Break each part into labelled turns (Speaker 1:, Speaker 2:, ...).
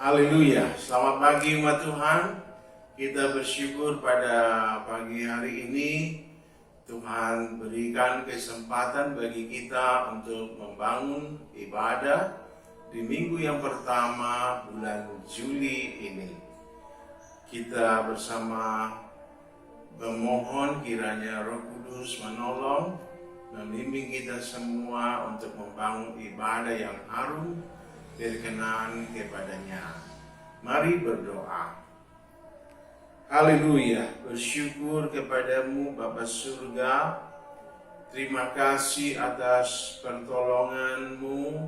Speaker 1: Haleluya, selamat pagi umat Tuhan. Kita bersyukur pada pagi hari ini Tuhan berikan kesempatan bagi kita untuk membangun ibadah di minggu yang pertama bulan Juli ini. Kita bersama memohon kiranya Roh Kudus menolong, membimbing kita semua untuk membangun ibadah yang harum berkenan kepadanya. Mari berdoa. Haleluya, bersyukur kepadamu Bapa Surga. Terima kasih atas pertolonganmu,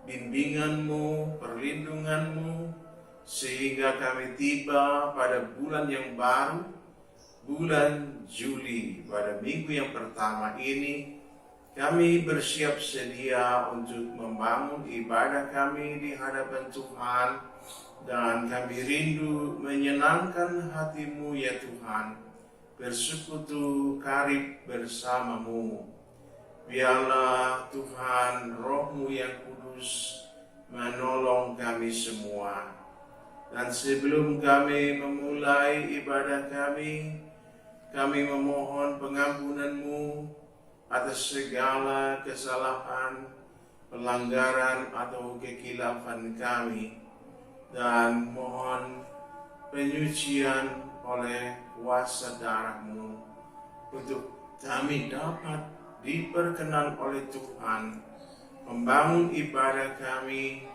Speaker 1: bimbinganmu, perlindunganmu, sehingga kami tiba pada bulan yang baru, bulan Juli. Pada minggu yang pertama ini, kami bersiap sedia untuk membangun ibadah kami di hadapan Tuhan, dan kami rindu menyenangkan hati-Mu ya Tuhan, bersekutu karib bersama-Mu. Biarlah Tuhan Roh-Mu yang kudus menolong kami semua. Dan sebelum kami memulai ibadah kami memohon pengampunan-Mu atas segala kesalahan, pelanggaran atau kekilafan kami, dan mohon penyucian oleh kuasa darah-Mu untuk kami dapat diperkenan oleh Tuhan, membangun ibadah kami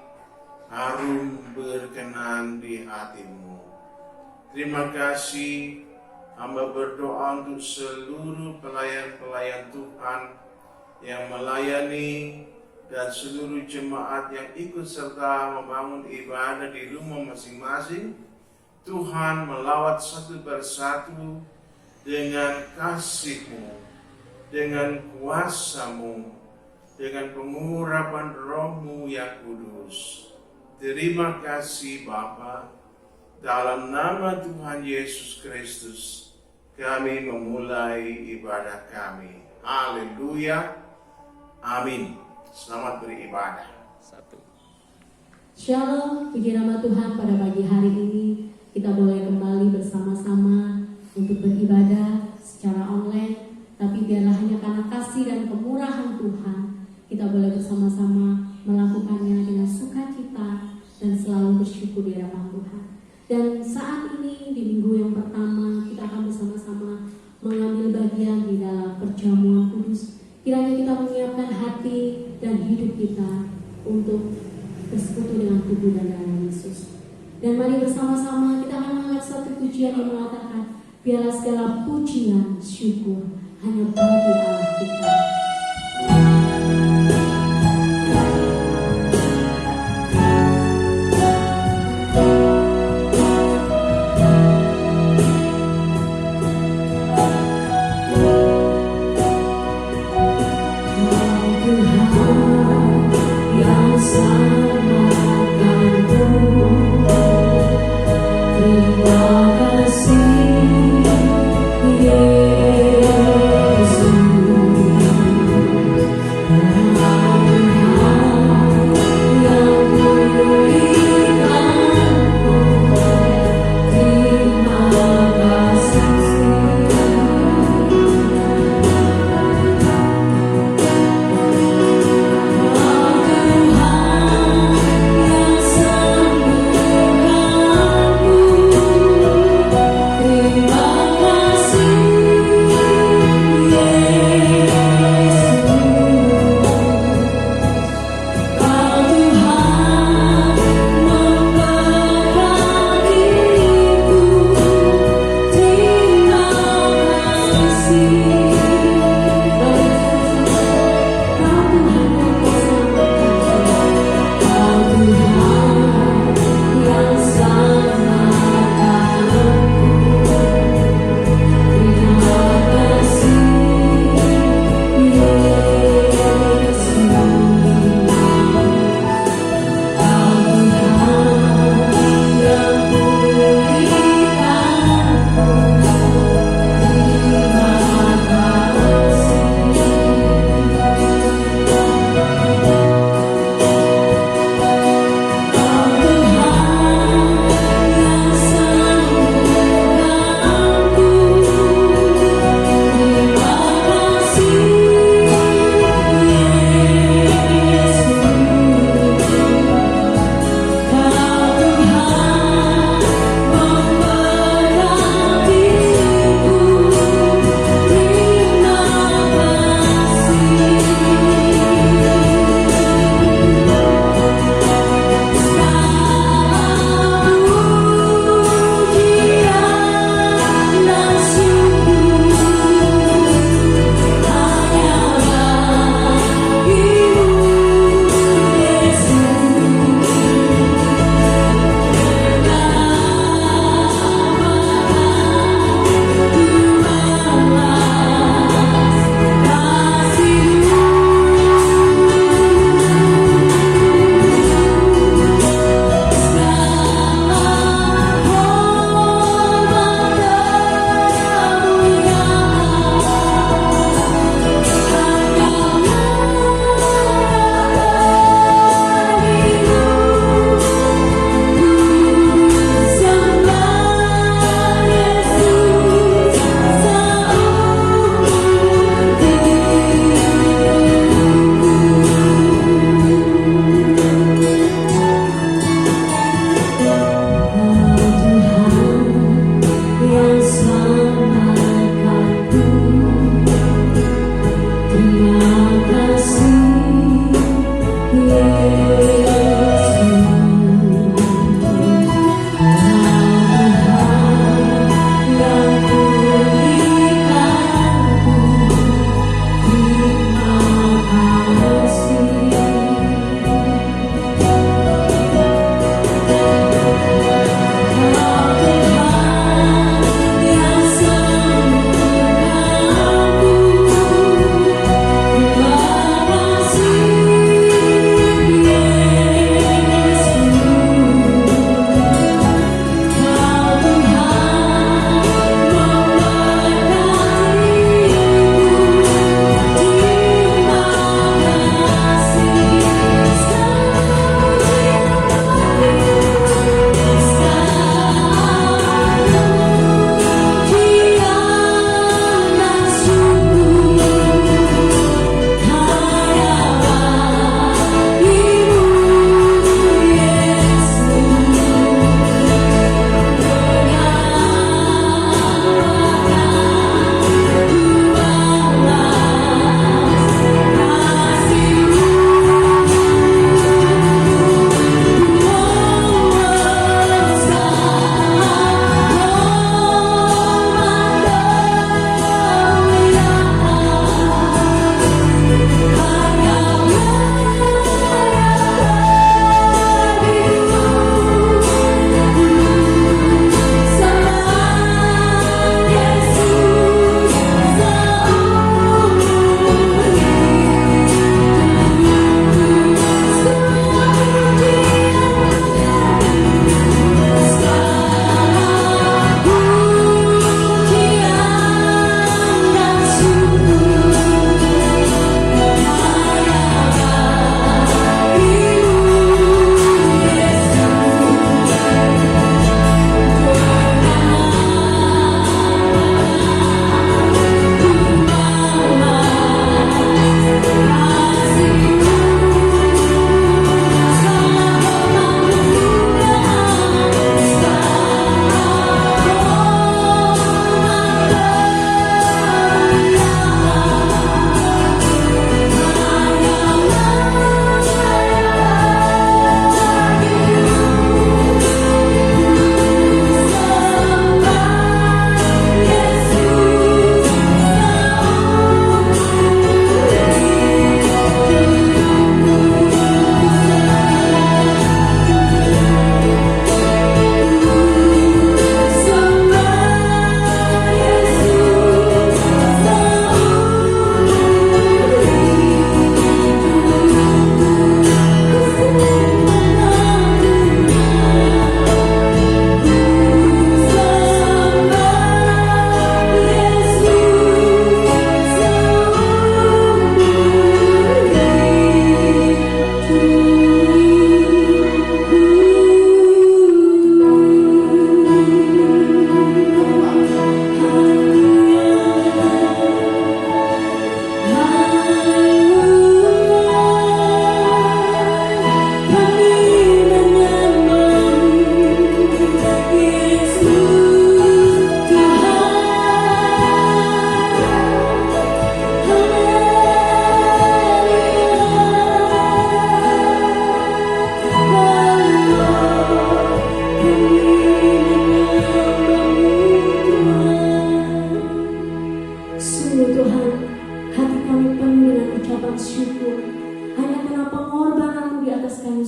Speaker 1: harum berkenan di hati-Mu. Terima kasih. Hamba berdoa untuk seluruh pelayan-pelayan Tuhan yang melayani dan seluruh jemaat yang ikut serta membangun ibadah di rumah masing-masing. Tuhan melawat satu persatu dengan kasih-Mu, dengan kuasa-Mu, dengan pengurapan Roh-Mu yang kudus. Terima kasih Bapa. Dalam nama Tuhan Yesus Kristus, kami memulai ibadah kami. Haleluya. Amin. Selamat beribadah.
Speaker 2: Shalom, puji nama Tuhan. Pada pagi hari ini kita boleh kembali bersama-sama untuk beribadah secara online. Tapi biarlah hanya karena kasih dan kemurahan Tuhan, kita boleh bersama-sama melakukannya dengan sukacita dan selalu bersyukur di hadapan Tuhan. Dan saat ini di minggu yang pertama kita akan bersama-sama mengambil bagian di dalam perjamuan kudus. Kiranya kita menyiapkan hati dan hidup kita untuk bersekutu dengan tubuh dan darah Yesus. Dan mari bersama-sama kita akan mengangkat satu pujian yang mengatakan, biarlah segala pujian syukur hanya bagi Allah kita.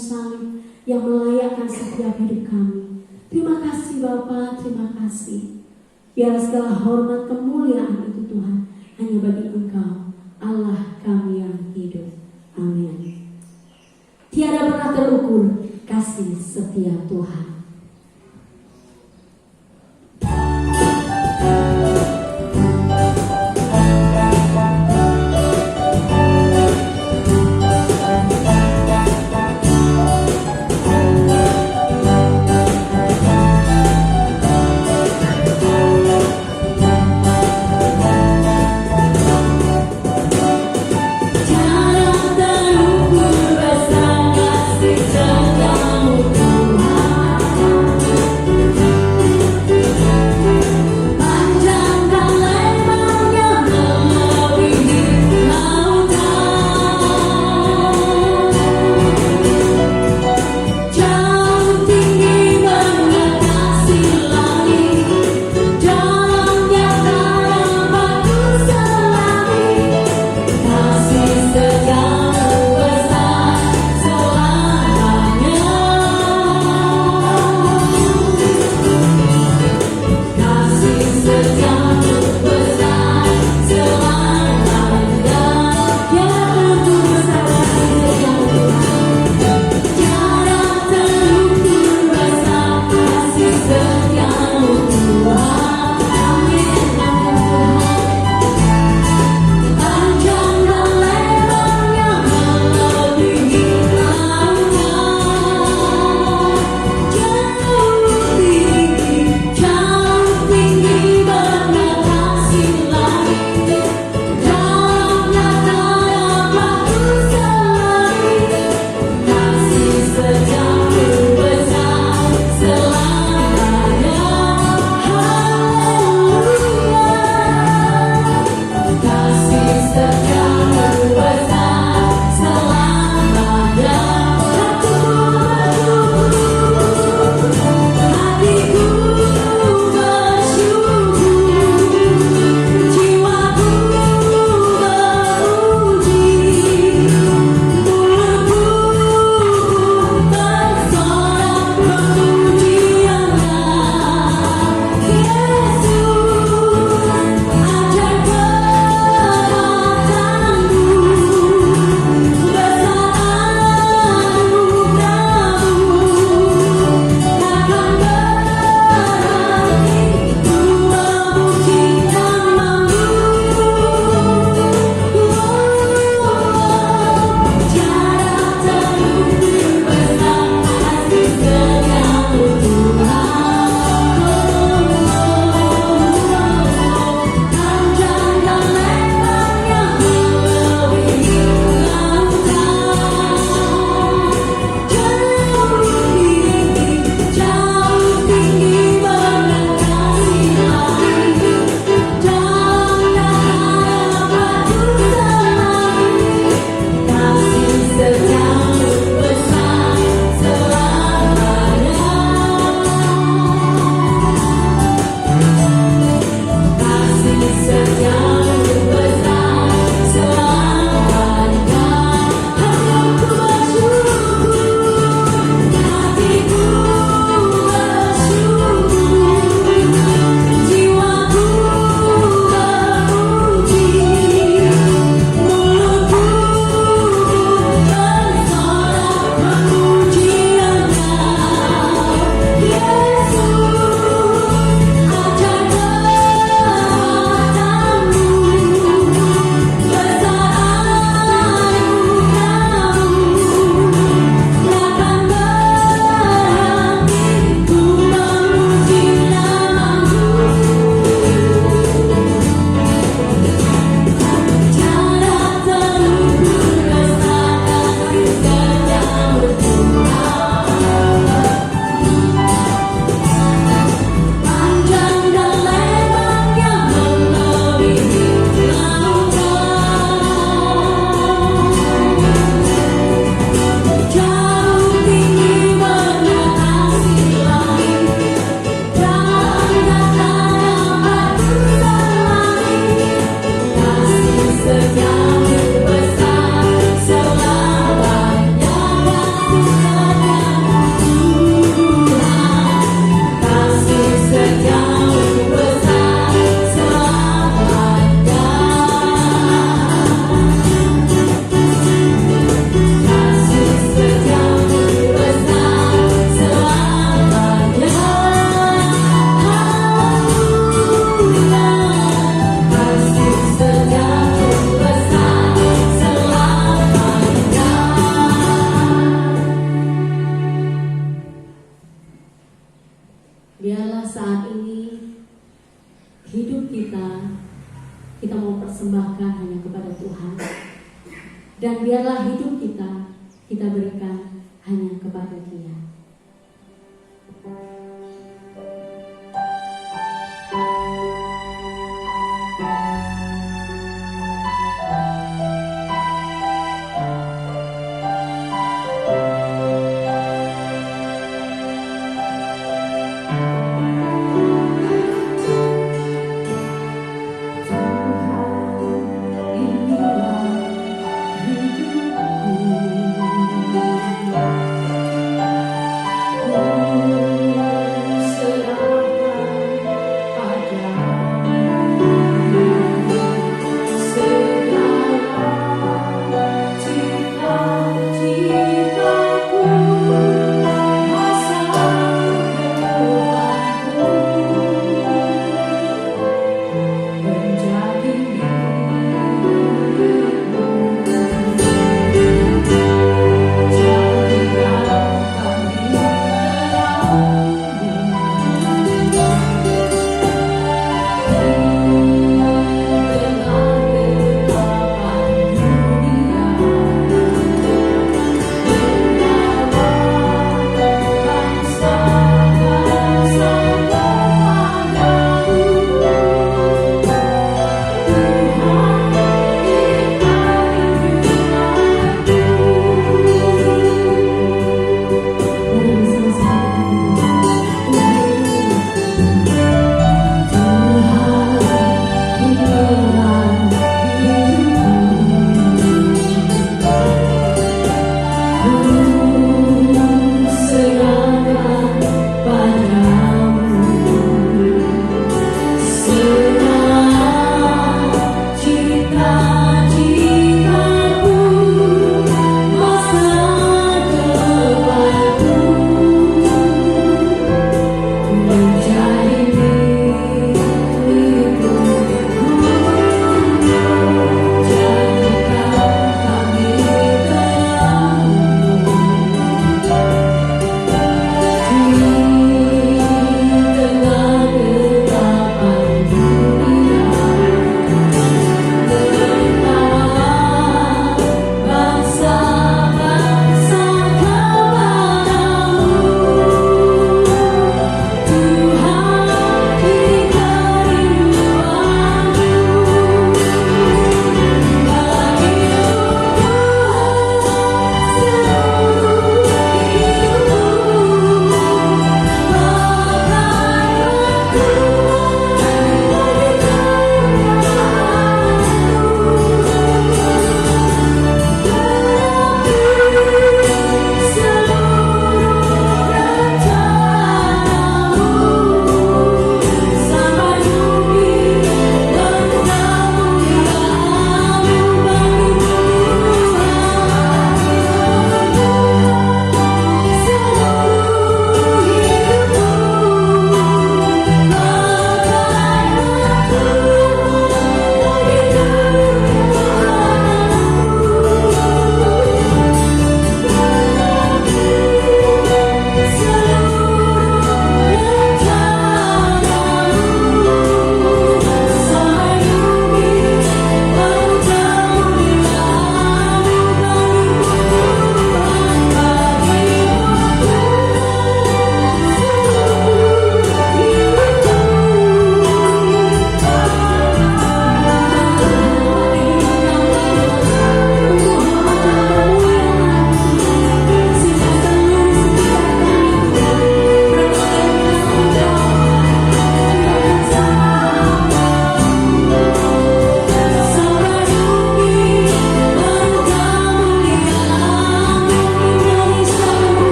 Speaker 2: salib yang melayakkan setiap hidup kami. Terima kasih Bapa, terima kasih. Biarlah segala hormat kemuliaan itu Tuhan hanya bagi Engkau, Allah kami yang hidup. Amin. Tiada pernah terukur kasih setia Tuhan.
Speaker 3: Terukur besar kasih setiamu Tuhan.
Speaker 2: Dan biarlah hidup kita berikan hanya kepada Dia. Inilah hidupku.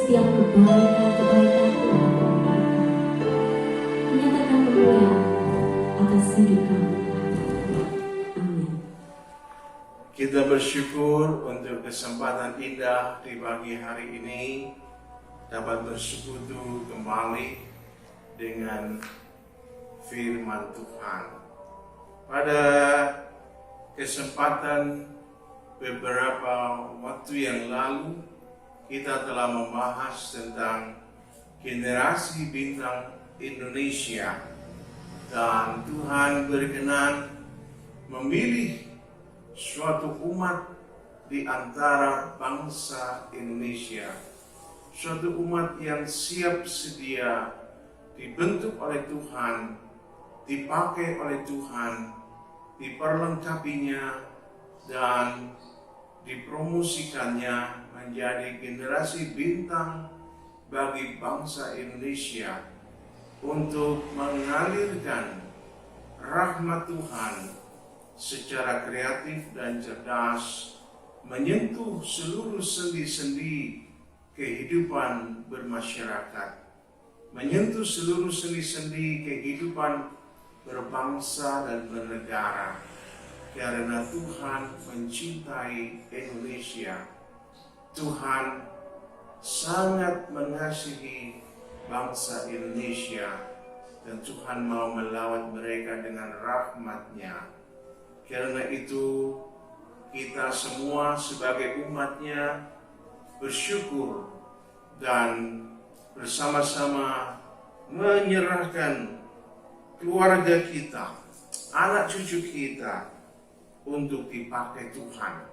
Speaker 2: setiap kebaikan-kebaikan Tuhan. Menyatakan kemuliaan atas hidup kami. Amin.
Speaker 1: Kita bersyukur untuk kesempatan indah di pagi hari ini dapat bersekutu kembali dengan firman Tuhan. Pada kesempatan beberapa waktu yang lalu kita telah membahas tentang generasi bintang Indonesia, dan Tuhan berkenan memilih suatu umat di antara bangsa Indonesia, suatu umat yang siap sedia dibentuk oleh Tuhan, dipakai oleh Tuhan, diperlengkapinya, dan dipromosikannya menjadi generasi bintang bagi bangsa Indonesia untuk mengalirkan rahmat Tuhan secara kreatif dan cerdas, menyentuh seluruh sendi-sendi kehidupan bermasyarakat, menyentuh seluruh sendi-sendi kehidupan berbangsa dan bernegara, karena Tuhan mencintai Indonesia. Tuhan sangat mengasihi bangsa Indonesia, dan Tuhan mau melawat mereka dengan rahmat-Nya. Karena itu kita semua sebagai umat-Nya bersyukur dan bersama-sama menyerahkan keluarga kita, anak cucu kita untuk dipakai Tuhan,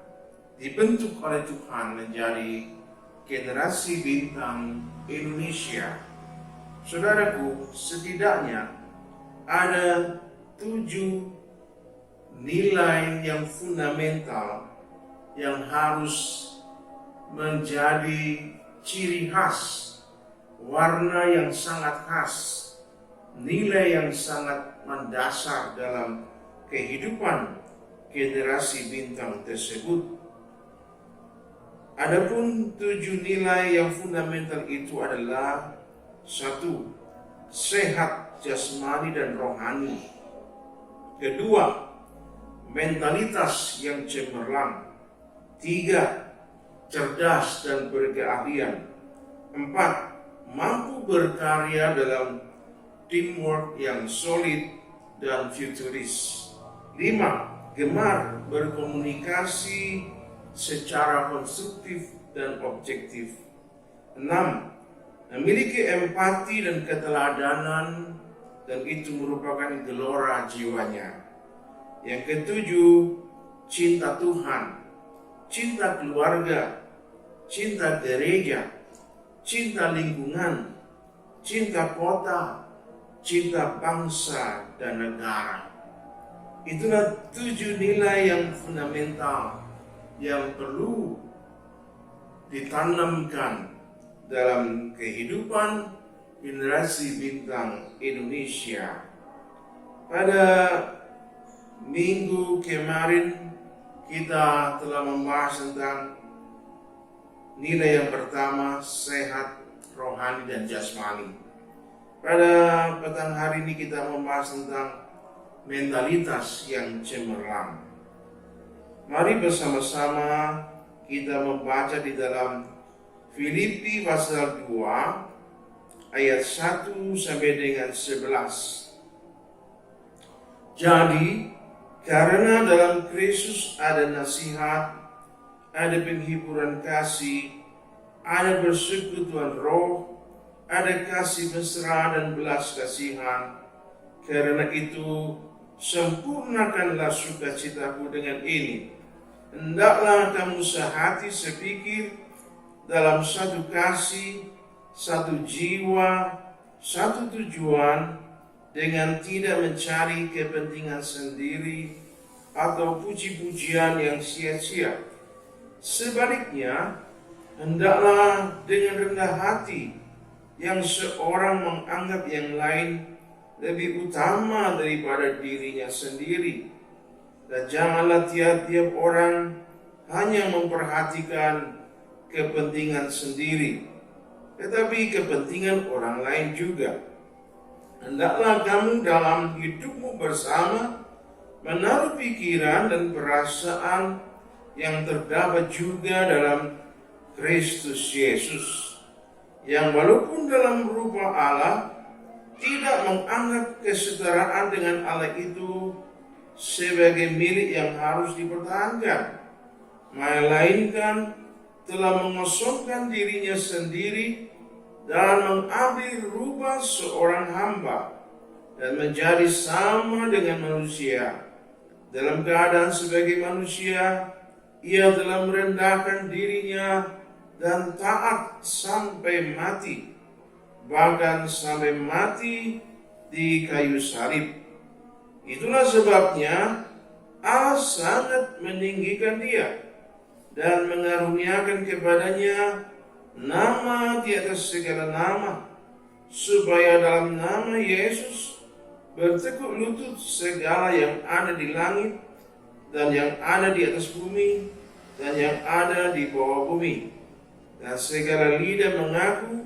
Speaker 1: dibentuk oleh Tuhan menjadi generasi bintang Indonesia. Saudaraku, setidaknya ada 7 nilai yang fundamental yang harus menjadi ciri khas, warna yang sangat khas, nilai yang sangat mendasar dalam kehidupan generasi bintang tersebut. Adapun 7 nilai yang fundamental itu adalah: 1. Sehat jasmani dan rohani. 2. Mentalitas yang cemerlang. 3. Cerdas dan berkeahlian. 4. Mampu berkarya dalam teamwork yang solid dan futuris. 5. Gemar berkomunikasi secara konstruktif dan objektif. 6. Memiliki empati dan keteladanan, dan itu merupakan gelora jiwanya. Yang ketujuh, cinta Tuhan, cinta keluarga, cinta gereja, cinta lingkungan, cinta kota, cinta bangsa dan negara. Itulah 7 nilai yang fundamental yang perlu ditanamkan dalam kehidupan generasi bintang Indonesia. Pada minggu kemarin kita telah membahas tentang nilai yang pertama, sehat rohani dan jasmani. Pada petang hari ini kita membahas tentang mentalitas yang cemerlang. Mari bersama-sama kita membaca di dalam Filipi pasal 2 ayat 1 sampai dengan 11. Jadi, karena dalam Kristus ada nasihat, ada penghiburan kasih, ada persekutuan roh, ada kasih mesra dan belas kasihan. Karena itu, sempurnakanlah sukacitaku dengan ini. Hendaklah kamu sehati sepikir, dalam satu kasih, satu jiwa, satu tujuan, dengan tidak mencari kepentingan sendiri atau puji-pujian yang sia-sia. Sebaliknya, hendaklah dengan rendah hati yang seorang menganggap yang lain lebih utama daripada dirinya sendiri. Dan janganlah tiap-tiap orang hanya memperhatikan kepentingan sendiri, tetapi kepentingan orang lain juga. Hendaklah kamu dalam hidupmu bersama menaruh pikiran dan perasaan yang terdapat juga dalam Kristus Yesus, yang walaupun dalam rupa Allah tidak menganggap kesetaraan dengan Allah itu sebagai milik yang harus dipertahankan, melainkan telah mengosongkan dirinya sendiri dan mengambil rupa seorang hamba dan menjadi sama dengan manusia. Dalam keadaan sebagai manusia, ia telah merendahkan dirinya dan taat sampai mati, bahkan sampai mati di kayu salib. Itulah sebabnya Allah sangat meninggikan dia dan mengaruniakan kepadanya nama di atas segala nama, supaya dalam nama Yesus bertekuk lutut segala yang ada di langit dan yang ada di atas bumi dan yang ada di bawah bumi, dan segala lidah mengaku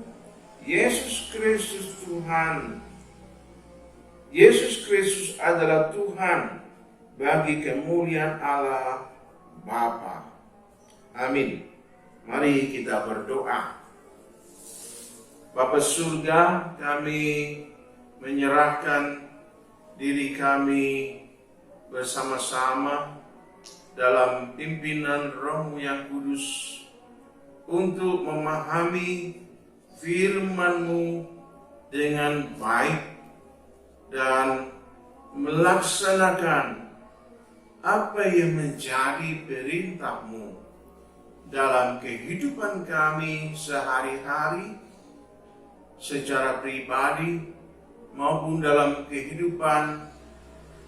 Speaker 1: Yesus Kristus Tuhan. Yesus Kristus adalah Tuhan bagi kemuliaan Allah Bapa. Amin. Mari kita berdoa. Bapa surga, kami menyerahkan diri kami bersama-sama dalam pimpinan Roh-Mu yang kudus untuk memahami firman-Mu dengan baik dan melaksanakan apa yang menjadi perintah-Mu dalam kehidupan kami sehari-hari, secara pribadi maupun dalam kehidupan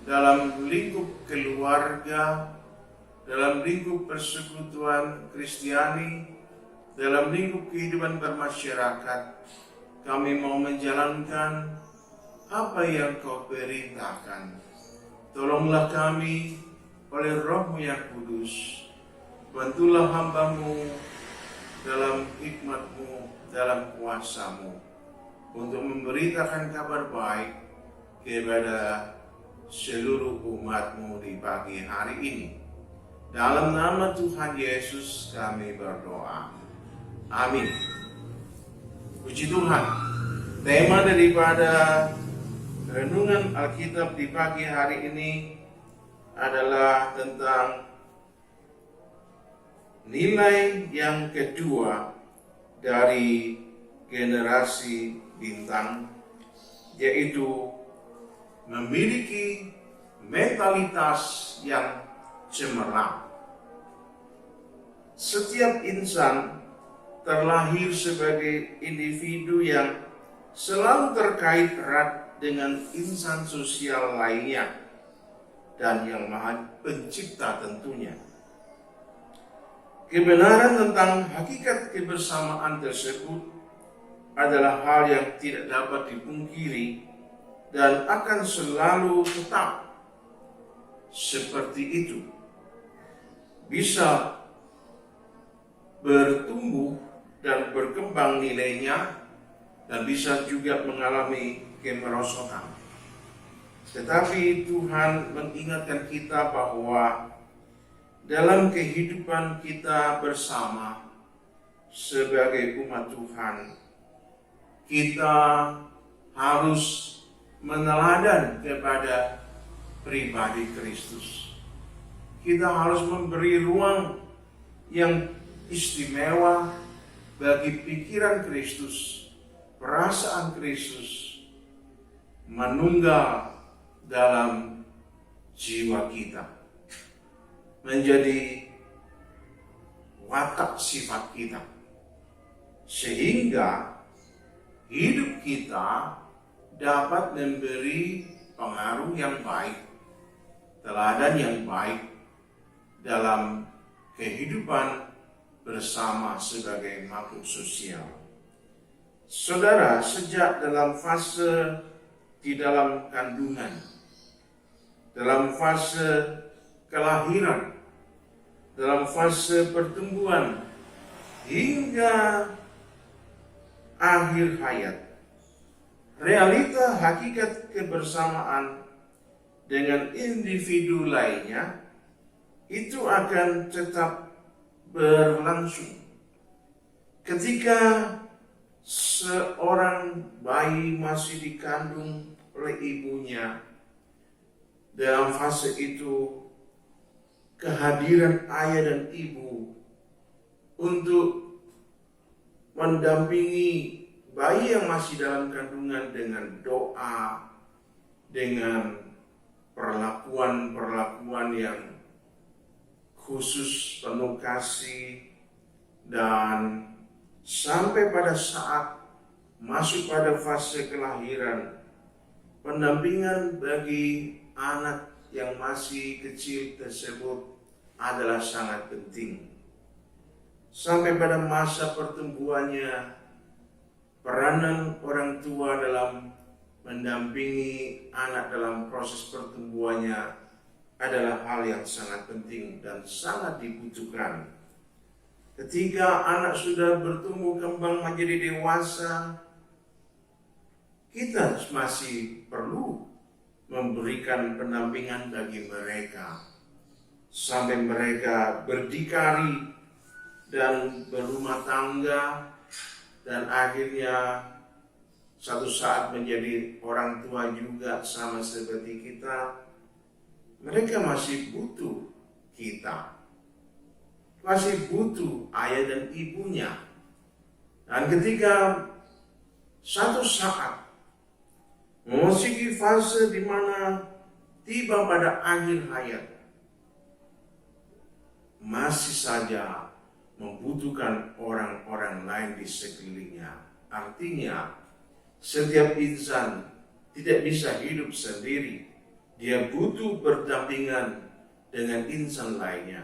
Speaker 1: dalam lingkup keluarga, dalam lingkup persekutuan Kristiani, dalam lingkup kehidupan bermasyarakat. Kami mau menjalankan apa yang Kau perintahkan. Tolonglah kami oleh Roh-Mu yang kudus. Bantulah hamba-Mu dalam hikmat-Mu, dalam kuasa-Mu, untuk memberitakan kabar baik kepada seluruh umat-Mu di pagi hari ini. Dalam nama Tuhan Yesus kami berdoa. Amin. Puji Tuhan. Tema daripada renungan Alkitab di pagi hari ini adalah tentang nilai yang kedua dari generasi bintang, yaitu memiliki mentalitas yang cemerlang. Setiap insan terlahir sebagai individu yang selalu terkait erat dengan insan sosial lainnya dan yang Maha Pencipta tentunya. Kebenaran tentang hakikat kebersamaan tersebut adalah hal yang tidak dapat dipungkiri dan akan selalu tetap seperti itu. Bisa bertumbuh dan berkembang nilainya dan bisa juga mengalami kemerosotan. Tetapi Tuhan mengingatkan kita bahwa dalam kehidupan kita bersama sebagai umat Tuhan, kita harus meneladan kepada pribadi Kristus. Kita harus memberi ruang yang istimewa bagi pikiran Kristus, perasaan Kristus menunggal dalam jiwa kita, menjadi watak sifat kita, sehingga hidup kita dapat memberi pengaruh yang baik, teladan yang baik dalam kehidupan bersama sebagai makhluk sosial. Saudara, sejak dalam fase di dalam kandungan, dalam fase kelahiran, dalam fase pertumbuhan, hingga akhir hayat, realita hakikat kebersamaan dengan individu lainnya itu akan tetap berlangsung. Ketika seorang bayi masih dikandung oleh ibunya, dalam fase itu kehadiran ayah dan ibu untuk mendampingi bayi yang masih dalam kandungan dengan doa, dengan perlakuan yang khusus, penuh kasih, dan sampai pada saat masuk pada fase kelahiran, pendampingan bagi anak yang masih kecil tersebut adalah sangat penting. Sampai pada masa pertumbuhannya, peranan orang tua dalam mendampingi anak dalam proses pertumbuhannya adalah hal yang sangat penting dan sangat dibutuhkan. Ketika anak sudah bertumbuh kembang menjadi dewasa, kita masih perlu memberikan pendampingan bagi mereka sampai mereka berdikari dan berumah tangga dan akhirnya satu saat menjadi orang tua juga sama seperti kita. Mereka masih butuh kita, masih butuh ayah dan ibunya. Dan ketika satu saat memasuki fase di mana tiba pada akhir hayat, masih saja membutuhkan orang-orang lain di sekelilingnya. Artinya, setiap insan tidak bisa hidup sendiri. Dia butuh berdampingan dengan insan lainnya.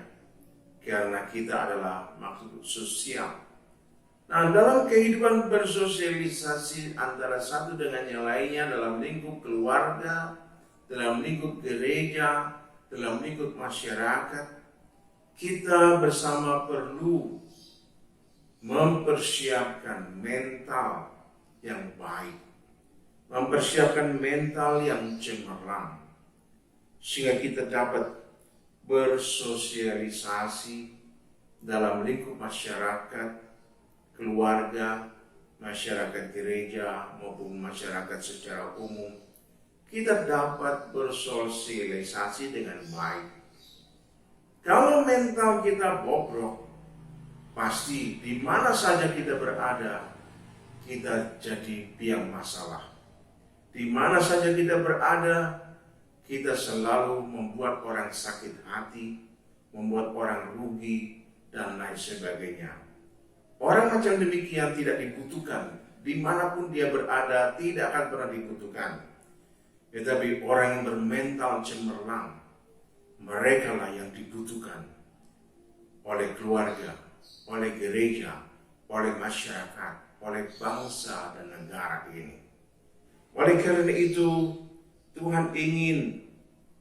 Speaker 1: Karena kita adalah makhluk sosial. Nah, dalam kehidupan bersosialisasi antara satu dengan yang lainnya dalam lingkup keluarga, dalam lingkup gereja, dalam lingkup masyarakat, kita bersama perlu mempersiapkan mental yang baik, mempersiapkan mental yang cemerlang, sehingga kita dapat bersosialisasi dalam lingkup masyarakat, keluarga, masyarakat gereja, maupun masyarakat secara umum. Kita dapat bersosialisasi dengan baik. Kalau mental kita bobrok, pasti di mana saja kita berada, kita jadi biang masalah. Di mana saja kita berada, kita selalu membuat orang sakit hati, membuat orang rugi, dan lain sebagainya. Orang macam demikian tidak dibutuhkan. Dimanapun dia berada, tidak akan pernah dibutuhkan. Tetapi orang yang bermental cemerlang, mereka lah yang dibutuhkan oleh keluarga, oleh gereja, oleh masyarakat, oleh bangsa dan negara ini. Oleh karena itu, Tuhan ingin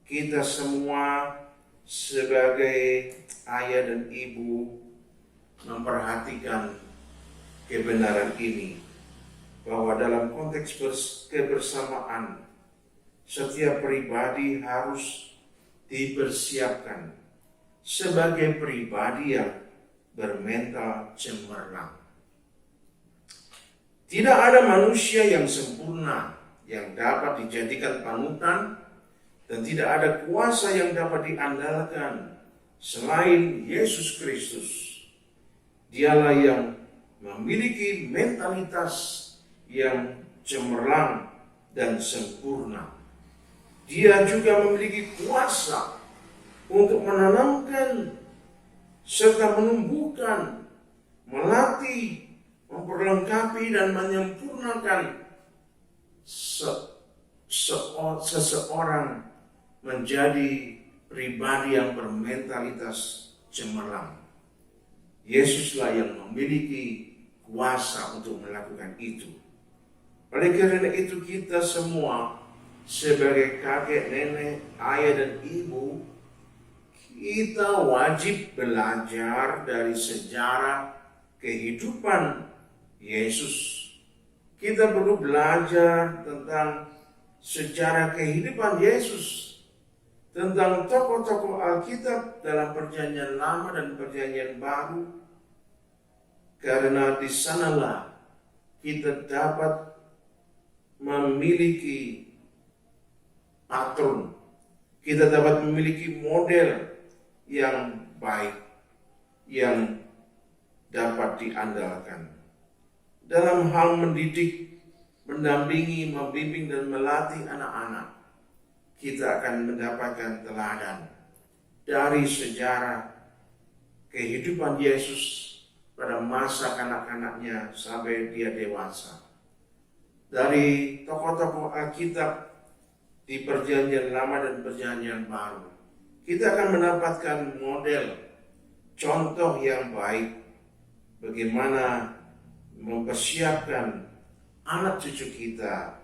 Speaker 1: kita semua sebagai ayah dan ibu memperhatikan kebenaran ini, bahwa dalam konteks kebersamaan, setiap pribadi harus dipersiapkan sebagai pribadi yang bermental cemerlang. Tidak ada manusia yang sempurna yang dapat dijadikan panutan, dan tidak ada kuasa yang dapat diandalkan selain Yesus Kristus. Dialah yang memiliki mentalitas yang cemerlang dan sempurna. Dia juga memiliki kuasa untuk menanamkan serta menumbuhkan, melatih, memperlengkapi dan menyempurnakan seseorang menjadi pribadi yang bermentalitas cemerlang. Yesuslah yang memiliki kuasa untuk melakukan itu. Oleh karena itu kita semua sebagai kakek, nenek, ayah dan ibu, kita wajib belajar dari sejarah kehidupan Yesus Kita perlu belajar tentang sejarah kehidupan Yesus, tentang tokoh-tokoh Alkitab dalam Perjanjian Lama dan Perjanjian Baru, karena di sanalah kita dapat memiliki patron, kita dapat memiliki model yang baik, yang dapat diandalkan. Dalam hal mendidik, mendampingi, membimbing, dan melatih anak-anak, kita akan mendapatkan teladan dari sejarah kehidupan Yesus pada masa kanak-kanaknya sampai dia dewasa. Dari tokoh-tokoh Alkitab di Perjanjian Lama dan Perjanjian Baru, kita akan mendapatkan model, contoh yang baik bagaimana mempersiapkan anak cucu kita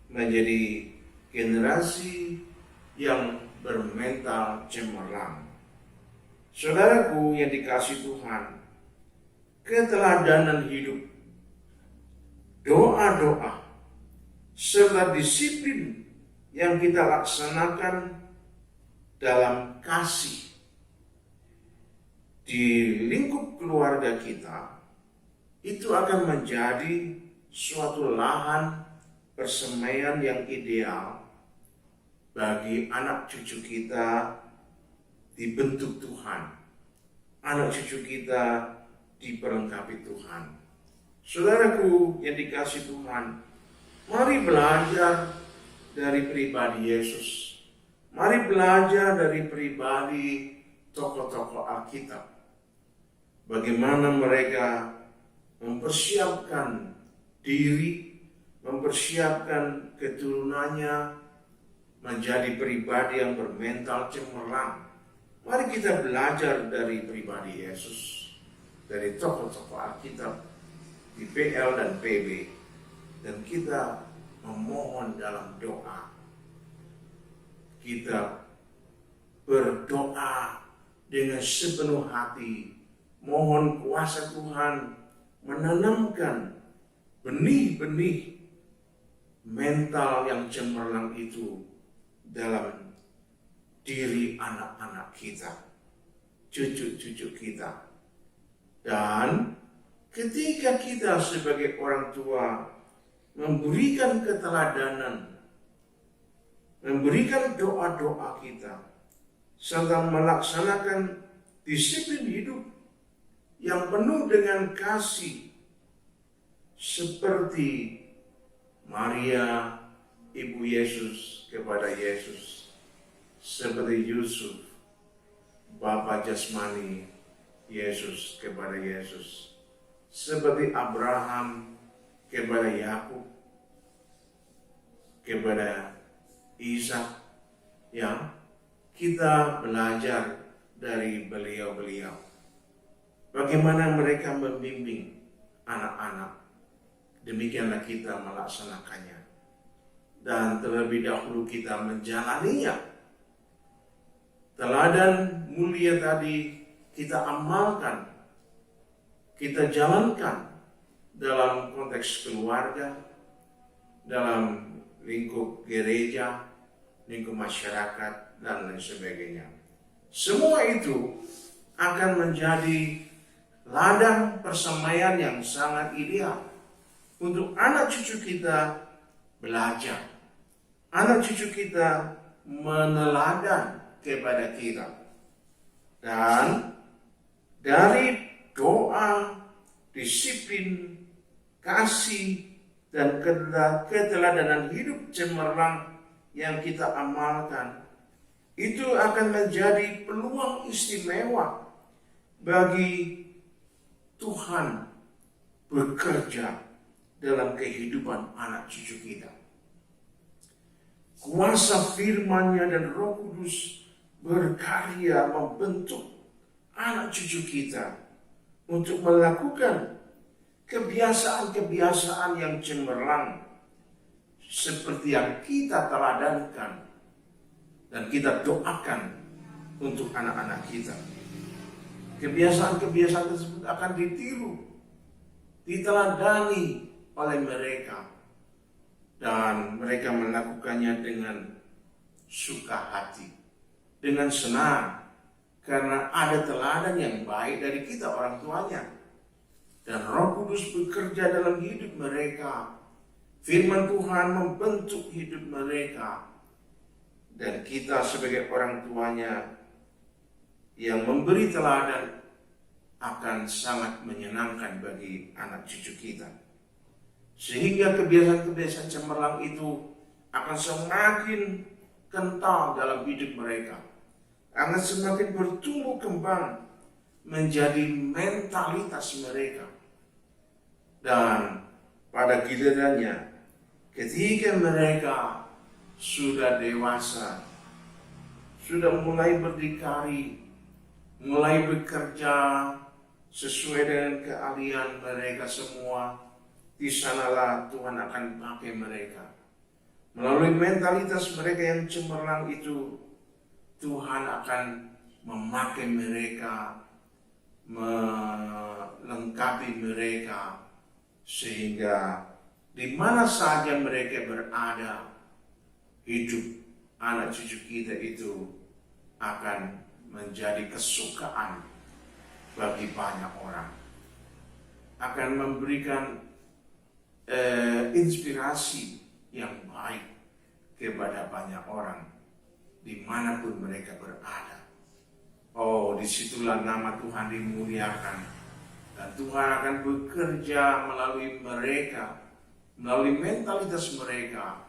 Speaker 1: menjadi generasi yang bermental cemerlang. Saudaraku yang dikasihi Tuhan, keteladanan hidup, doa-doa, serta disiplin yang kita laksanakan dalam kasih di lingkup keluarga kita, itu akan menjadi suatu lahan persemaian yang ideal bagi anak cucu kita dibentuk Tuhan, anak cucu kita diperlengkapi Tuhan. Saudaraku yang dikasihi Tuhan, mari belajar dari pribadi Yesus. Mari belajar dari pribadi tokoh-tokoh Alkitab. Bagaimana mereka mempersiapkan diri, mempersiapkan keturunannya menjadi pribadi yang bermental cemerlang. Mari kita belajar dari pribadi Yesus, dari tokoh-tokoh Alkitab di PL dan PB, dan kita memohon dalam doa. Kita berdoa dengan sepenuh hati, mohon kuasa Tuhan menanamkan benih-benih mental yang cemerlang itu dalam diri anak-anak kita, cucu-cucu kita. Dan ketika kita sebagai orang tua memberikan keteladanan, memberikan doa-doa kita, serta melaksanakan disiplin hidup yang penuh dengan kasih, seperti Maria, ibu Yesus kepada Yesus, seperti Yusuf, bapa jasmani Yesus kepada Yesus, seperti Abraham kepada Yakub, kepada Ishak, yang kita belajar dari beliau-beliau. Bagaimana mereka membimbing anak-anak, demikianlah kita melaksanakannya. Dan terlebih dahulu kita menjalaninya. Teladan mulia tadi kita amalkan, kita jalankan dalam konteks keluarga, dalam lingkup gereja, lingkup masyarakat, dan lain sebagainya. Semua itu akan menjadi ladang persemaian yang sangat ideal untuk anak cucu kita belajar. Anak cucu kita meneladan kepada kita. Dan dari doa, disiplin, kasih, dan keteladanan hidup cemerlang yang kita amalkan, itu akan menjadi peluang istimewa bagi Tuhan bekerja dalam kehidupan anak cucu kita. Kuasa firman-Nya dan Roh Kudus berkarya membentuk anak cucu kita untuk melakukan kebiasaan-kebiasaan yang cemerlang seperti yang kita teladankan dan kita doakan untuk anak-anak kita. Kebiasaan-kebiasaan tersebut akan ditiru, diteladani oleh mereka, dan mereka melakukannya dengan suka hati, dengan senang, karena ada teladan yang baik dari kita orang tuanya. Dan Roh Kudus bekerja dalam hidup mereka. Firman Tuhan membentuk hidup mereka. Dan kita sebagai orang tuanya yang memberi teladan akan sangat menyenangkan bagi anak cucu kita. Sehingga kebiasaan-kebiasaan cemerlang itu akan semakin kental dalam hidup mereka. Akan semakin bertumbuh kembang menjadi mentalitas mereka. Dan pada gilirannya, ketika mereka sudah dewasa, sudah mulai berdikari, mulai bekerja sesuai dengan keahlian mereka semua, di sanalah Tuhan akan pakai mereka. Melalui mentalitas mereka yang cemerlang itu, Tuhan akan memakai mereka, melengkapi mereka, sehingga di mana saja mereka berada, hidup anak cucu kita itu akan menjadi kesukaan bagi banyak orang, akan memberikan inspirasi yang baik kepada banyak orang dimanapun mereka berada. Oh, disitulah nama Tuhan dimuliakan. Dan Tuhan akan bekerja melalui mereka, melalui mentalitas mereka,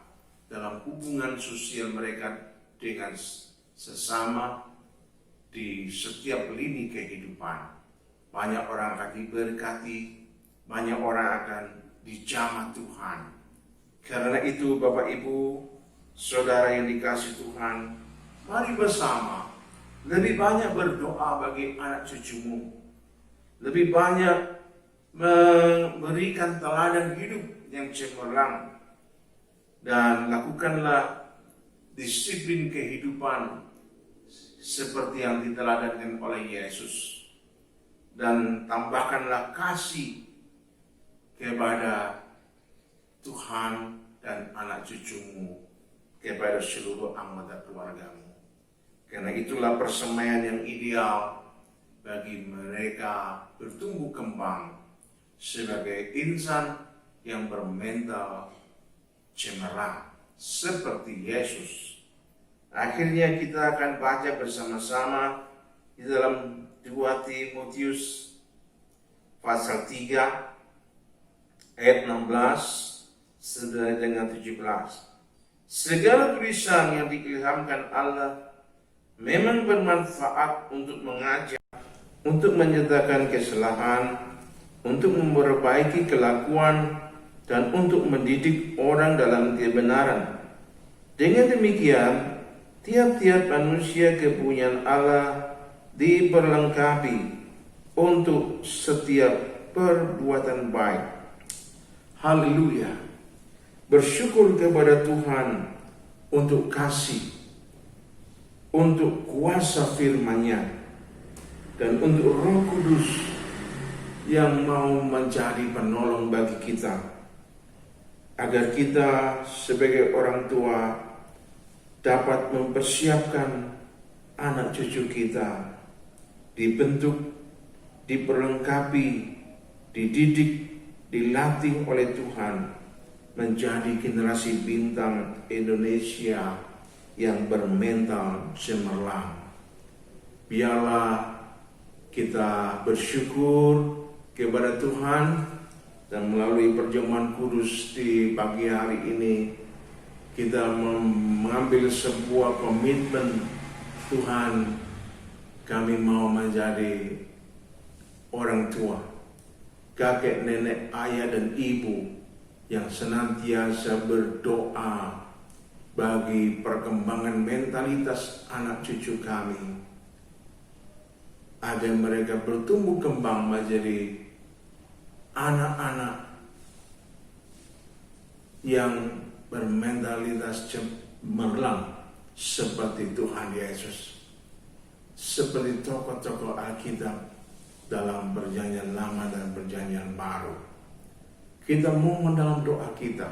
Speaker 1: dalam hubungan sosial mereka dengan sesama di setiap lini kehidupan. Banyak orang akan diberkati, banyak orang akan dijamah Tuhan. Karena itu Bapak Ibu, saudara yang dikasihi Tuhan, mari bersama lebih banyak berdoa bagi anak cucumu. Lebih banyak memberikan teladan hidup yang cemerlang. Dan lakukanlah disiplin kehidupan seperti yang diteladankan oleh Yesus. Dan tambahkanlah kasih kepada Tuhan dan anak cucumu, kepada seluruh anggota keluargamu. Karena itulah persemaian yang ideal bagi mereka bertumbuh kembang sebagai insan yang bermental cemerlang seperti Yesus. Akhirnya kita akan baca bersama-sama di dalam 2 Timotius pasal 3 ayat 16 sampai dengan 17. Segala tulisan yang diilhamkan Allah memang bermanfaat untuk mengajar, untuk menyatakan kesalahan, untuk memperbaiki kelakuan, dan untuk mendidik orang dalam kebenaran. Dengan demikian, tiap-tiap manusia kepunyaan Allah diperlengkapi untuk setiap perbuatan baik. Haleluya. Bersyukur kepada Tuhan untuk kasih, untuk kuasa firman-Nya, dan untuk Roh Kudus yang mau menjadi penolong bagi kita, agar kita sebagai orang tua dapat mempersiapkan anak cucu kita, dibentuk, diperlengkapi, dididik, dilatih oleh Tuhan, menjadi generasi bintang Indonesia yang bermental cemerlang. Biarlah kita bersyukur kepada Tuhan, dan melalui perjamuan kudus di pagi hari ini kita mengambil sebuah komitmen. Tuhan, kami mau menjadi orang tua, kakek, nenek, ayah, dan ibu yang senantiasa berdoa bagi perkembangan mentalitas anak cucu kami, agar mereka bertumbuh kembang menjadi anak-anak yang bermentalitas cemerlang seperti Tuhan Yesus, seperti tokoh-tokoh Alkitab dalam Perjanjian Lama dan Perjanjian Baru. kita mohon dalam doa kita,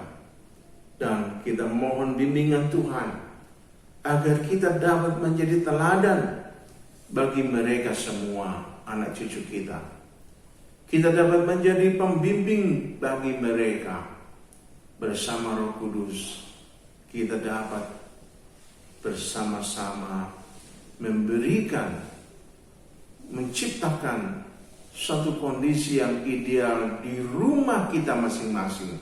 Speaker 1: dan kita mohon bimbingan Tuhan agar kita dapat menjadi teladan bagi mereka semua, anak cucu kita. Kita dapat menjadi pembimbing bagi mereka. Bersama Roh Kudus kita dapat bersama-sama menciptakan satu kondisi yang ideal di rumah kita masing-masing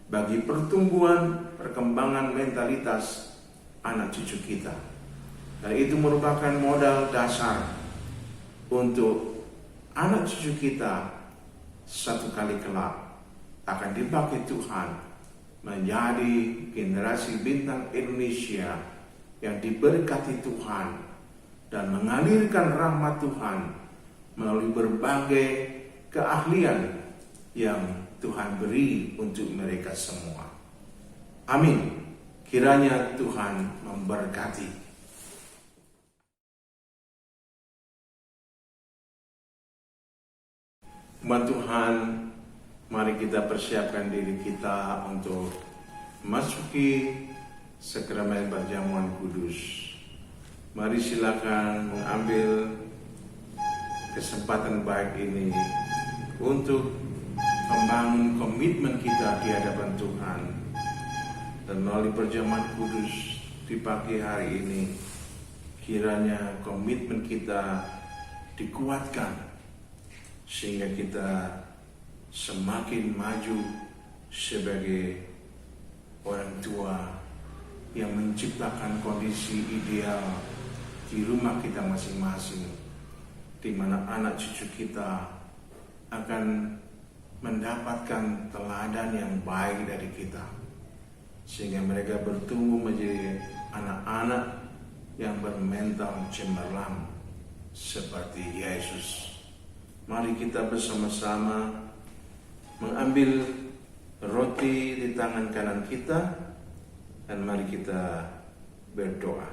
Speaker 1: bagi pertumbuhan, perkembangan mentalitas anak cucu kita. Dan itu merupakan modal dasar untuk anak cucu kita satu kali kelak akan dipakai Tuhan menjadi generasi bintang Indonesia yang diberkati Tuhan dan mengalirkan rahmat Tuhan melalui berbagai keahlian yang Tuhan beri untuk mereka semua. Amin. Kiranya Tuhan memberkati. Umat Tuhan, mari kita persiapkan diri kita untuk memasuki sakramen perjamuan kudus. Mari silakan mengambil kesempatan baik ini untuk membangun komitmen kita di hadapan Tuhan. Dan melalui perjamuan kudus di pagi hari ini, kiranya komitmen kita dikuatkan sehingga kita semakin maju sebagai orang tua yang menciptakan kondisi ideal di rumah kita masing-masing, di mana anak cucu kita akan mendapatkan teladan yang baik dari kita, sehingga mereka bertumbuh menjadi anak-anak yang bermental cemerlang seperti Yesus. Mari kita bersama-sama mengambil roti di tangan kanan kita, dan mari kita berdoa.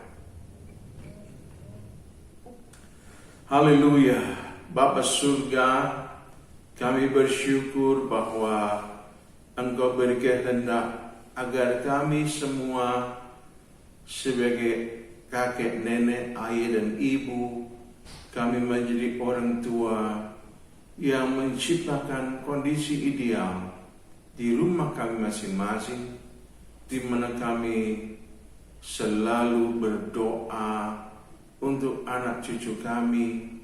Speaker 1: Haleluya. Bapa surga, kami bersyukur bahwa Engkau berkehendak agar kami semua sebagai kakek, nenek, ayah, dan ibu, kami menjadi orang tua yang menciptakan kondisi ideal di rumah kami masing-masing, di mana kami selalu berdoa untuk anak cucu kami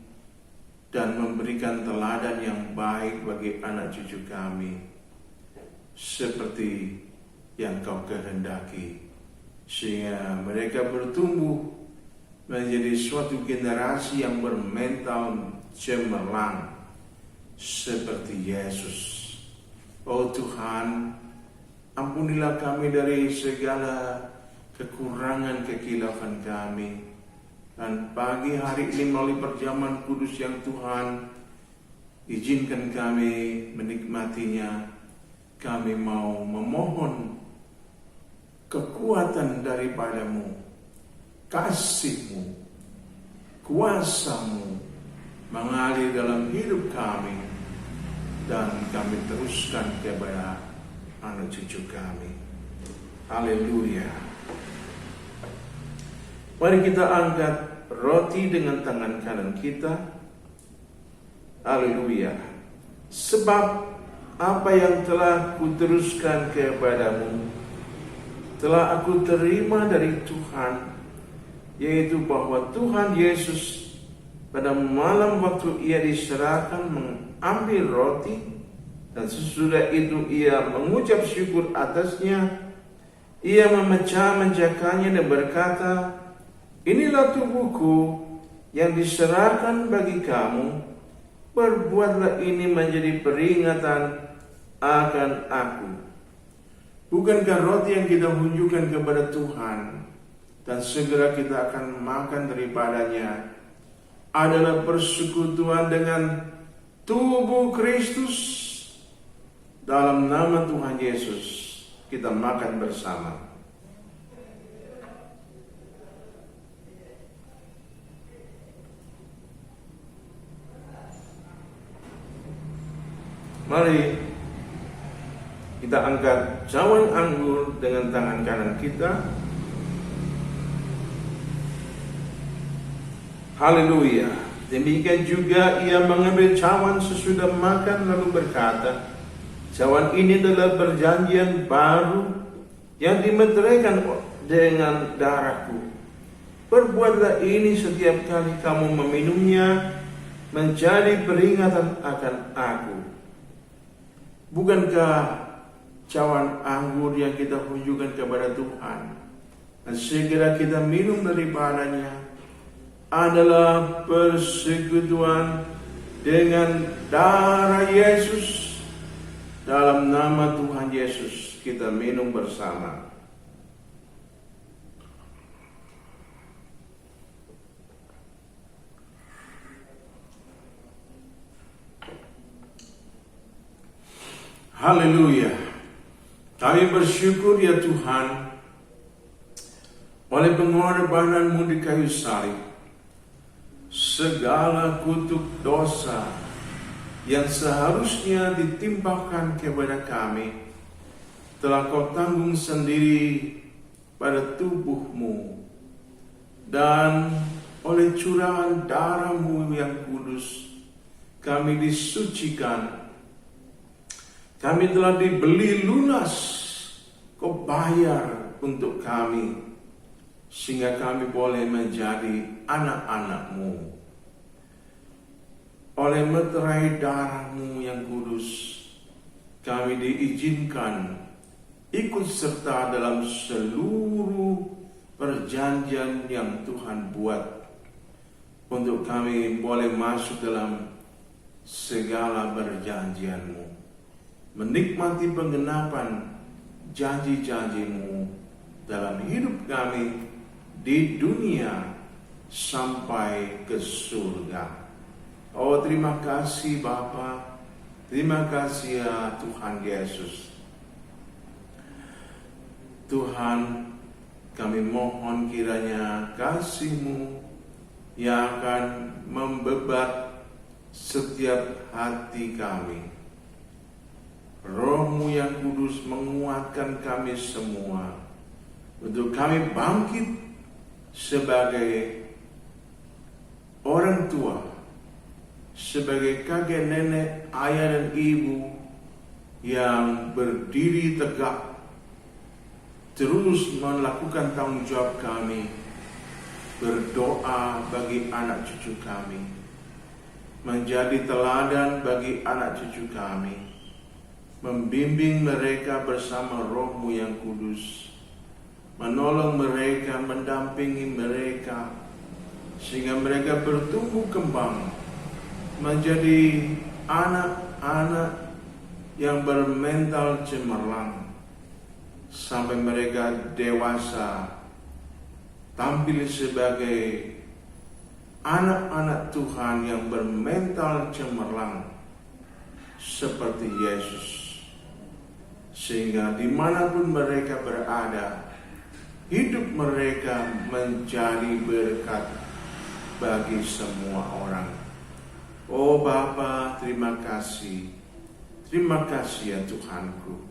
Speaker 1: dan memberikan teladan yang baik bagi anak cucu kami seperti yang Kau kehendaki, sehingga mereka bertumbuh menjadi suatu generasi yang bermental cemerlang seperti Yesus. Oh Tuhan, ampunilah kami dari segala kekurangan kekhilafan kami. Dan pagi hari ini melalui perjamuan kudus yang Tuhan izinkan kami menikmatinya, kami mau memohon kekuatan daripada-Mu, kasih-Mu, kuasa-Mu mengalir dalam hidup kami, dan kami teruskan kepada anak cucu kami. Haleluya. Mari kita angkat roti dengan tangan kanan kita. Haleluya. Sebab apa yang telah kuteruskan kepadamu telah aku terima dari Tuhan, yaitu bahwa Tuhan Yesus pada malam waktu Ia diserahkan mengambil roti, dan sesudah itu Ia mengucap syukur atasnya. Ia memecah-mecahkannya dan berkata, "Inilah tubuhku yang diserahkan bagi kamu. Berbuatlah ini menjadi peringatan akan aku." Bukankah roti yang kita tunjukkan kepada Tuhan dan segera kita akan makan daripadanya adalah persekutuan dengan tubuh Kristus? Dalam nama Tuhan Yesus kita makan bersama. Mari Kita angkat cawan anggur dengan tangan kanan kita. Haleluya. Demikian juga ia mengambil cawan sesudah makan lalu berkata, cawan ini adalah perjanjian baru yang dimeteraikan dengan darahku. Perbuatlah ini setiap kali kamu meminumnya menjadi peringatan akan aku. Bukankah cawan anggur yang kita tunjukkan kepada Tuhan dan segera kita minum daripadanya adalah persekutuan dengan darah Yesus? Dalam nama Tuhan Yesus kita minum bersama. Haleluya. Kami bersyukur ya Tuhan, oleh pengorbanan-Mu di kayu salib, segala kutuk dosa yang seharusnya ditimpakan kepada kami telah Kau tanggung sendiri pada tubuh-Mu, dan oleh curahan darah-Mu yang kudus kami disucikan. Kami telah dibeli lunas, Kau bayar untuk kami, sehingga kami boleh menjadi anak-anak-Mu. Oleh meterai darah-Mu yang kudus, kami diizinkan ikut serta dalam seluruh perjanjian yang Tuhan buat, untuk kami boleh masuk dalam segala perjanjian-Mu, menikmati penggenapan janji-janji-Mu dalam hidup kami di dunia sampai ke surga. Oh, terima kasih Bapa, terima kasih ya Tuhan Yesus. Tuhan, kami mohon kiranya kasih-Mu yang akan membebat setiap hati kami. Roh-Mu yang kudus menguatkan kami semua untuk kami bangkit sebagai orang tua, sebagai kakek nenek, ayah dan ibu yang berdiri tegak, terus melakukan tanggung jawab kami, berdoa bagi anak cucu kami, menjadi teladan bagi anak cucu kami, membimbing mereka bersama Roh-Mu yang kudus, menolong mereka, mendampingi mereka, sehingga mereka bertumbuh kembang menjadi anak-anak yang bermental cemerlang, sampai mereka dewasa, tampil sebagai anak-anak Tuhan yang bermental cemerlang seperti Yesus. Sehingga dimanapun mereka berada, hidup mereka menjadi berkat bagi semua orang. Oh Bapa, terima kasih ya Tuhanku.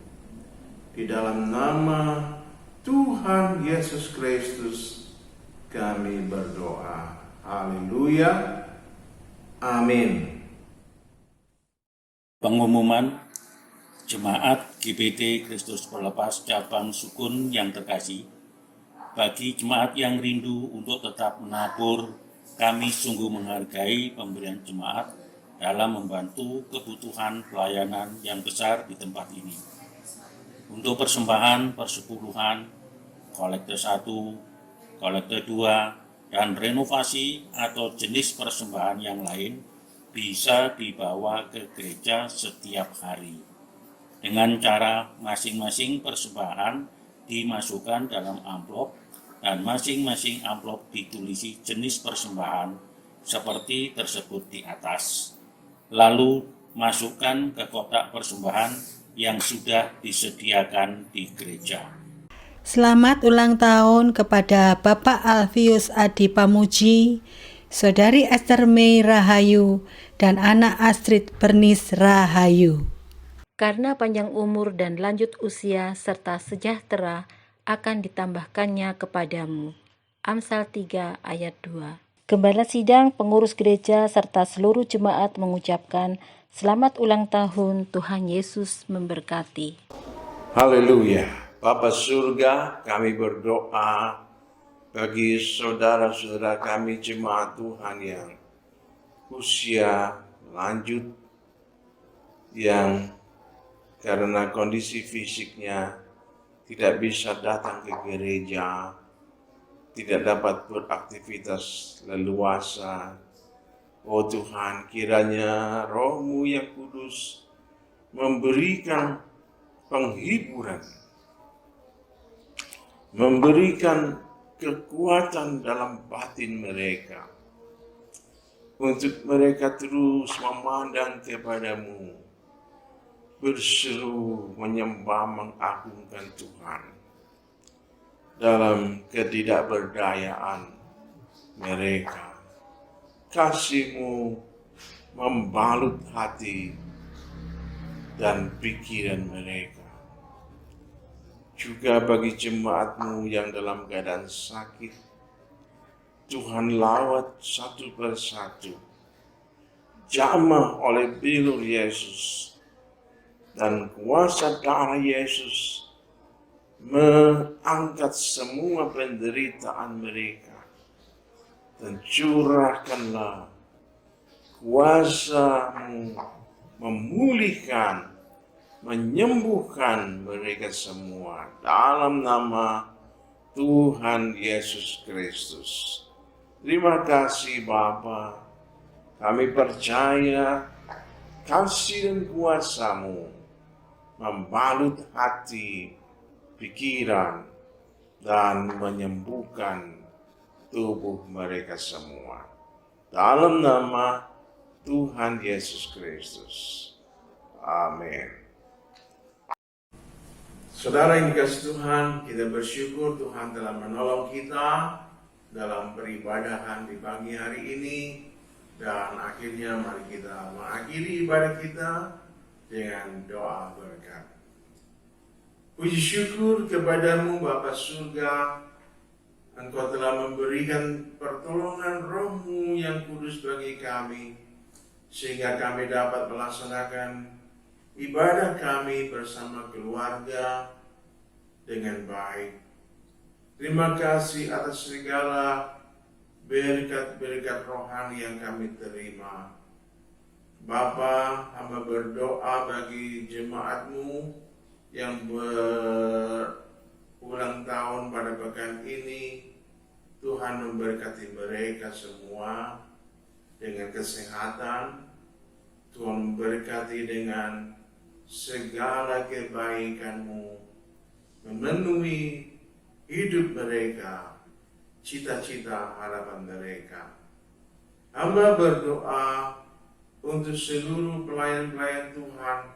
Speaker 1: Di dalam nama Tuhan Yesus Kristus kami berdoa. Haleluya. Amin.
Speaker 3: Pengumuman Jemaat GBT Kristus Pelepas Cabang Sukun yang terkasih, bagi jemaat yang rindu untuk tetap menabur, kami sungguh menghargai pemberian jemaat dalam membantu kebutuhan pelayanan yang besar di tempat ini. Untuk persembahan persepuluhan, kolekte 1, kolekte 2, dan renovasi atau jenis persembahan yang lain bisa dibawa ke gereja setiap hari. Dengan cara masing-masing persembahan dimasukkan dalam amplop dan masing-masing amplop ditulisi jenis persembahan seperti tersebut di atas. Lalu masukkan ke kotak persembahan yang sudah disediakan di gereja.
Speaker 4: Selamat ulang tahun kepada Bapak Alfius Adi Pamuji, Saudari Esther May Rahayu, dan anak Astrid Bernice Rahayu.
Speaker 5: karena panjang umur dan lanjut usia serta sejahtera akan ditambahkannya kepadamu. Amsal 3 ayat 2. Gembala sidang, pengurus gereja, serta seluruh jemaat mengucapkan selamat ulang tahun. Tuhan Yesus memberkati.
Speaker 1: Haleluya. Bapa surga, kami berdoa bagi saudara-saudara kami jemaat Tuhan yang usia lanjut, yang karena kondisi fisiknya tidak bisa datang ke gereja, tidak dapat beraktivitas leluasa. Oh Tuhan, kiranya Roh-Mu yang kudus memberikan penghiburan, memberikan kekuatan dalam batin mereka, untuk mereka terus memandang kepadamu, berseru menyembah mengagungkan Tuhan. Dalam ketidakberdayaan mereka, kasih-Mu membalut hati dan pikiran mereka. Juga bagi jemaat-Mu yang dalam keadaan sakit, Tuhan lawat satu persatu, jamah oleh bilur Yesus, dan kuasa darah Yesus mengangkat semua penderitaan mereka, dan curahkanlah kuasa-Mu memulihkan, menyembuhkan mereka semua dalam nama Tuhan Yesus Kristus. Terima kasih Bapa, kami percaya kasih dan kuasa-Mu membalut hati, pikiran, dan menyembuhkan tubuh mereka semua. Dalam nama Tuhan Yesus Kristus. Amin. Saudara yang dikasihi Tuhan, kita bersyukur Tuhan telah menolong kita dalam peribadahan di pagi hari ini. Dan akhirnya mari kita mengakhiri ibadah kita dengan doa berkat. Puji syukur kepadamu Bapa Surga, Engkau telah memberikan pertolongan Roh-Mu yang kudus bagi kami, sehingga kami dapat melaksanakan ibadah kami bersama keluarga dengan baik. Terima kasih atas segala berkat-berkat rohani yang kami terima. Bapa, hamba berdoa bagi jemaat-Mu yang berulang tahun pada pekan ini. Tuhan memberkati mereka semua dengan kesehatan. Tuhan memberkati dengan segala kebaikan-Mu, memenuhi hidup mereka, cita-cita harapan mereka. Hamba berdoa untuk seluruh pelayan-pelayan Tuhan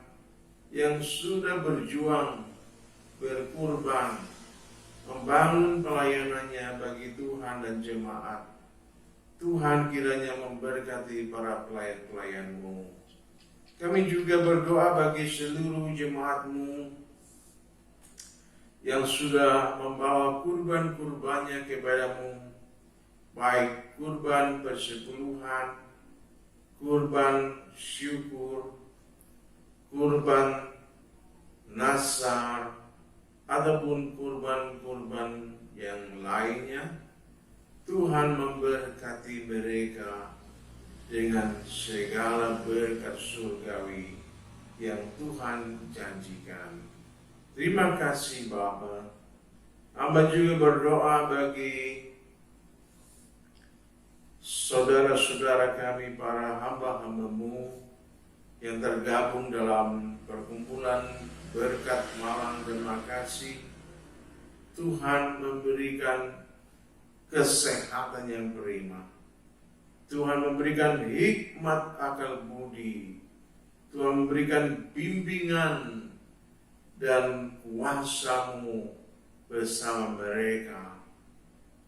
Speaker 1: yang sudah berjuang, berkorban, membangun pelayanannya bagi Tuhan dan jemaat. Tuhan kiranya memberkati para pelayan-pelayan-Mu. Kami juga berdoa bagi seluruh jemaat-Mu yang sudah membawa kurban-kurbannya kepadamu, baik kurban persepuluhan, kurban syukur, kurban nasar, ataupun kurban-kurban yang lainnya. Tuhan memberkati mereka dengan segala berkat surgawi yang Tuhan janjikan. Terima kasih Bapa. Hamba juga berdoa bagi saudara-saudara kami, para hamba-hamba-Mu yang tergabung dalam perkumpulan berkat Malang Terima Kasih. Tuhan memberikan kesehatan yang prima. Tuhan memberikan hikmat akal budi. Tuhan memberikan bimbingan dan kuasa-Mu bersama mereka,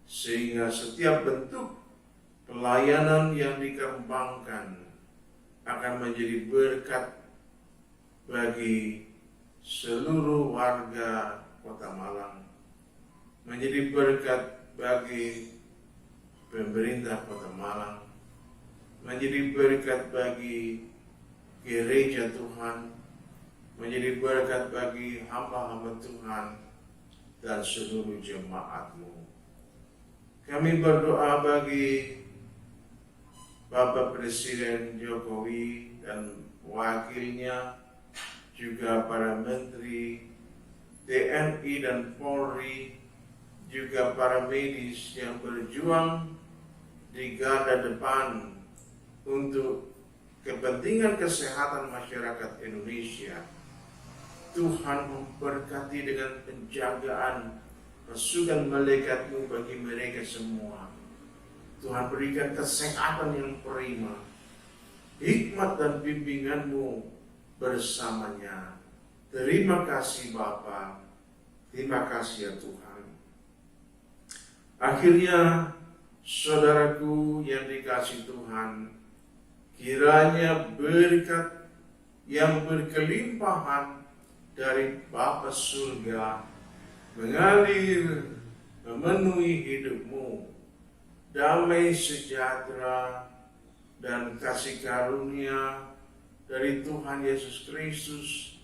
Speaker 1: sehingga setiap bentuk pelayanan yang dikembangkan akan menjadi berkat bagi seluruh warga Kota Malang, menjadi berkat bagi pemerintah Kota Malang, menjadi berkat bagi gereja Tuhan, menjadi berkat bagi hamba-hamba Tuhan dan seluruh jemaat-Mu. Kami berdoa bagi Bapak Presiden Jokowi dan wakilnya, juga para menteri, TNI dan Polri, juga para medis yang berjuang di garda depan untuk kepentingan kesehatan masyarakat Indonesia. Tuhan memberkati dengan penjagaan pasukan malaikat-Mu bagi mereka semua. Tuhan berikan kesehatan yang prima, hikmat dan bimbingan-Mu bersamanya. Terima kasih Bapa, terima kasih ya Tuhan. Akhirnya, saudaraku yang dikasihi Tuhan, kiranya berkat yang berkelimpahan dari Bapa surga mengalir memenuhi hidupmu. Damai sejahtera dan kasih karunia dari Tuhan Yesus Kristus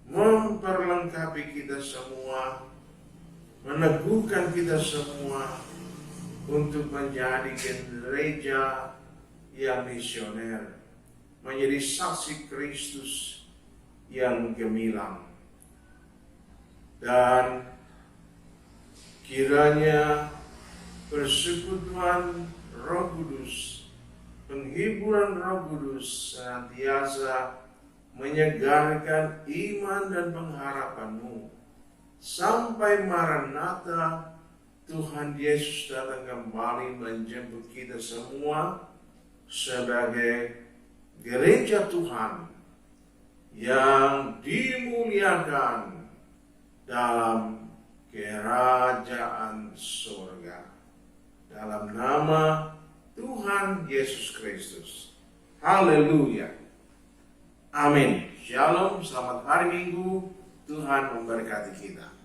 Speaker 1: memperlengkapi kita semua, meneguhkan kita semua untuk menjadi gereja yang misioner, menjadi saksi Kristus yang gemilang. Dan kiranya persekutuan Roh Kudus, penghiburan Roh Kudus senantiasa menyegarkan iman dan pengharapanmu sampai Maranatha, Tuhan Yesus datang kembali menjemput kita semua sebagai gereja Tuhan yang dimuliakan dalam kerajaan surga. Dalam nama Tuhan Yesus Kristus. Haleluya. Amin. Shalom, selamat hari Minggu. Tuhan memberkati kita.